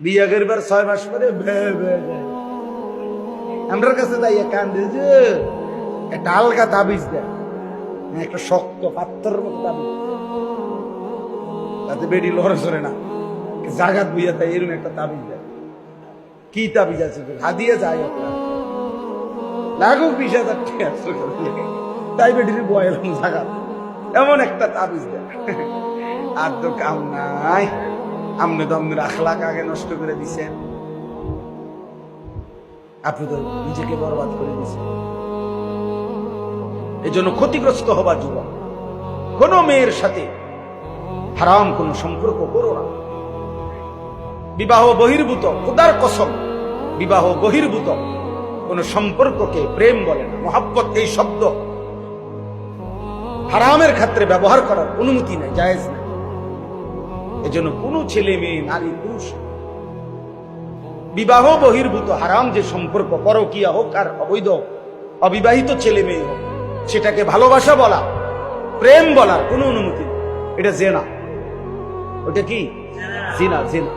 বিয়া করবার 6 মাস পরে আমার কাছে তাই কান্দে যে একটা হালকা তাবিজ দেয়, একটা শক্ত পাথরের মতো তাবিজ, তাতে বেডি লড়ে চড়ে না, জাগাত বুঝা তাই এরকম একটা তাবিজ দেয়। কি তাবিজ আছে হাদিয়ে যায় আপনার লাগুক 20,000 টাকা, তাই বেডির বয়েলাম জাগাত, এমন একটা তাবিজ দেয়। আর তো কাম নাই, আপনি তো আপনার আখলাক আগে নষ্ট করে দিছেন, আপনি তো নিজেকে বরবাদ করে দিয়েছেন। এই জন্য ক্ষতিগ্রস্ত হবার যুবক, কোন মেয়ের সাথে হারাম কোন সম্পর্ক করো না। বিবাহ বহির্ভূত, খোদার কসম, বিবাহ বহির্ভূত কোন সম্পর্ককে প্রেম বলে না। মহাব্বত এই শব্দ হারামের ক্ষেত্রে ব্যবহার করার অনুমতি নেই, জায়েজ নেই। এজন্য কোন ছেলে মেয়ে, নারী পুরুষ বিবাহ বহির্ভূত হারাম যে সম্পর্ক, পরকীয়া হোক আর অবৈধ অবিবাহিত ছেলে মেয়ে হোক, সেটাকে ভালোবাসা বলা, প্রেম বলার কোনো অনুমতি নেই। এটা জেনা। ওটা কি? জিনা, জিনা।